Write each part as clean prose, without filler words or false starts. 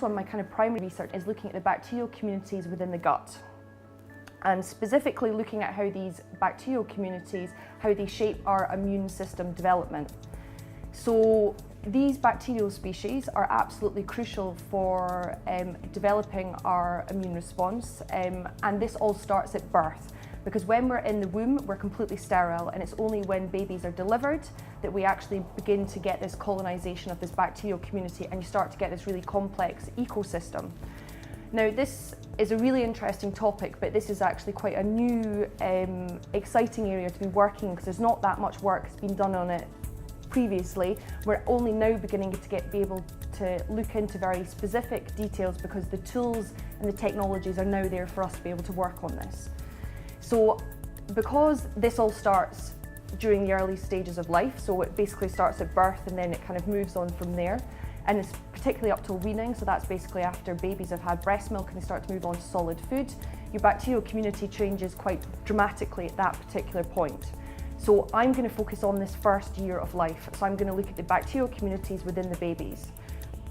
on my kind of primary research is looking at the bacterial communities within the gut, and specifically looking at how these bacterial communities, how they shape our immune system development. So these bacterial species are absolutely crucial for developing our immune response, and this all starts at birth. Because when we're in the womb, we're completely sterile, and it's only when babies are delivered that we actually begin to get this colonization of this bacterial community, and you start to get this really complex ecosystem. Now, this is a really interesting topic, but this is actually quite a new, exciting area to be working, because there's not that much work that's been done on it previously. We're only now beginning to be able to look into very specific details, because the tools and the technologies are now there for us to be able to work on this. So because this all starts during the early stages of life, so it basically starts at birth and then it kind of moves on from there, and it's particularly up till weaning, so that's basically after babies have had breast milk and they start to move on to solid food, your bacterial community changes quite dramatically at that particular point. So I'm going to focus on this first year of life, so I'm going to look at the bacterial communities within the babies.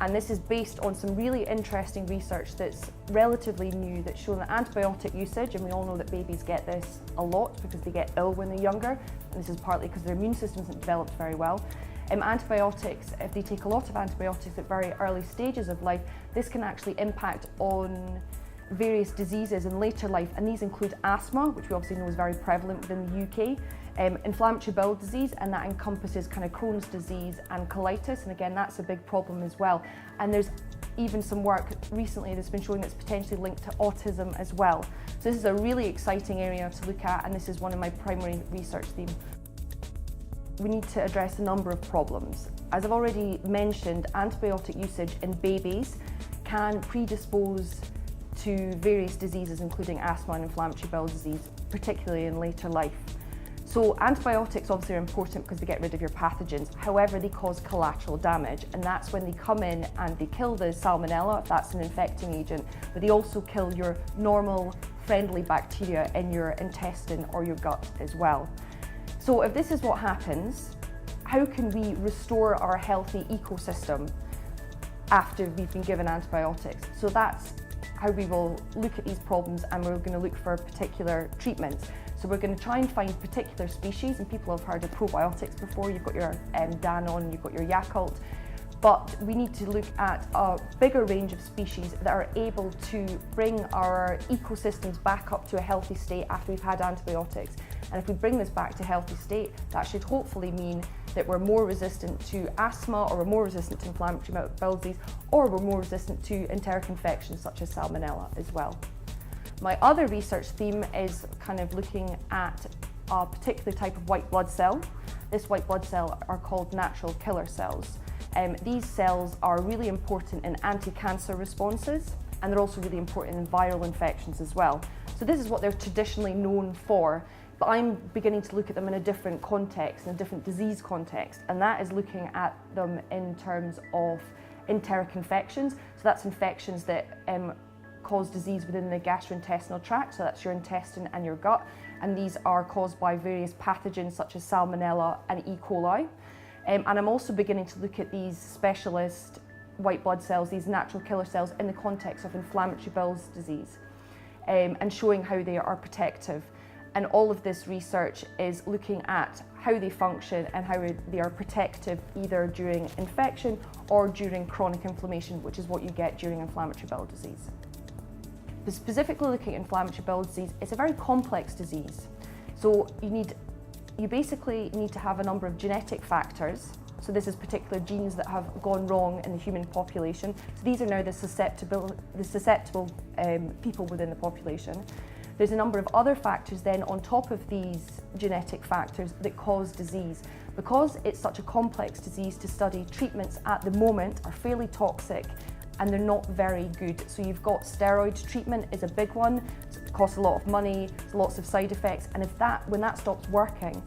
And this is based on some really interesting research that's relatively new, that's shown that antibiotic usage, and we all know that babies get this a lot because they get ill when they're younger, and this is partly because their immune system isn't developed very well. Antibiotics, if they take a lot of antibiotics at very early stages of life, this can actually impact on various diseases in later life, and these include asthma, which we obviously know is very prevalent within the UK, inflammatory bowel disease, and that encompasses kind of Crohn's disease and colitis, and again that's a big problem as well. And there's even some work recently that's been showing that's potentially linked to autism as well. So this is a really exciting area to look at, and this is one of my primary research themes. We need to address a number of problems. As I've already mentioned, antibiotic usage in babies can predispose to various diseases, including asthma and inflammatory bowel disease, particularly in later life. So antibiotics obviously are important because they get rid of your pathogens. However, they cause collateral damage, and that's when they come in and they kill the salmonella, if that's an infecting agent, but they also kill your normal friendly bacteria in your intestine or your gut as well. So if this is what happens, how can we restore our healthy ecosystem after we've been given antibiotics? So that's how we will look at these problems, and we're going to look for particular treatments. So we're going to try and find particular species, and people have heard of probiotics before. You've got your Danone, you've got your Yakult, but we need to look at a bigger range of species that are able to bring our ecosystems back up to a healthy state after we've had antibiotics. And if we bring this back to a healthy state, that should hopefully mean that we're more resistant to asthma, or we're more resistant to inflammatory bowel disease, or we're more resistant to enteric infections such as salmonella as well. My other research theme is kind of looking at a particular type of white blood cell. This white blood cell are called natural killer cells. These cells are really important in anti-cancer responses, and they're also really important in viral infections as well. So this is what they're traditionally known for, but I'm beginning to look at them in a different context, in a different disease context, and that is looking at them in terms of enteric infections. So that's infections that cause disease within the gastrointestinal tract, so that's your intestine and your gut, and these are caused by various pathogens such as salmonella and E. coli. And I'm also beginning to look at these specialist white blood cells, these natural killer cells, in the context of inflammatory bowel disease, and showing how they are protective. And all of this research is looking at how they function and how they are protective either during infection or during chronic inflammation, which is what you get during inflammatory bowel disease. But specifically looking at inflammatory bowel disease, it's a very complex disease. So you basically need to have a number of genetic factors. So this is particular genes that have gone wrong in the human population. So these are now the susceptible people within the population. There's a number of other factors then on top of these genetic factors that cause disease. Because it's such a complex disease to study, treatments at the moment are fairly toxic and they're not very good. So you've got steroid treatment is a big one. It costs a lot of money, there's lots of side effects, and when that stops working,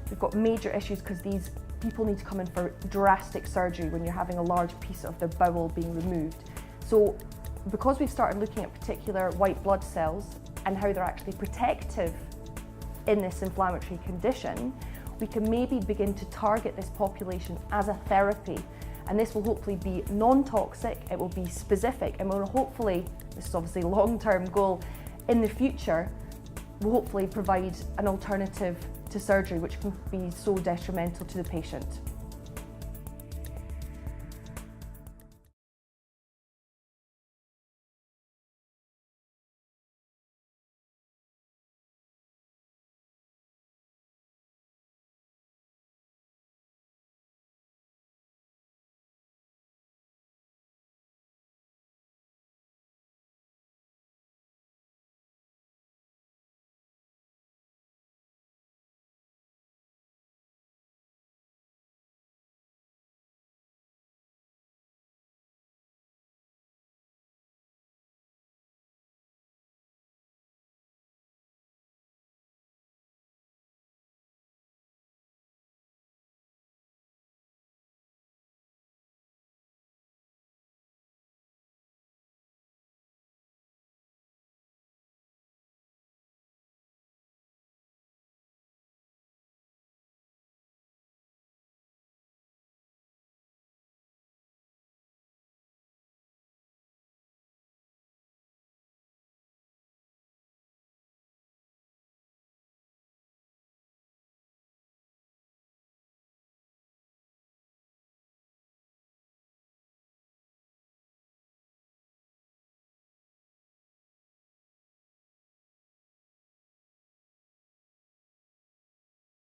we've got major issues because these people need to come in for drastic surgery when you're having a large piece of their bowel being removed. So because we've started looking at particular white blood cells and how they're actually protective in this inflammatory condition, we can maybe begin to target this population as a therapy. And this will hopefully be non-toxic, it will be specific, and will hopefully, this is obviously a long-term goal, in the future, will hopefully provide an alternative to surgery which can be so detrimental to the patient.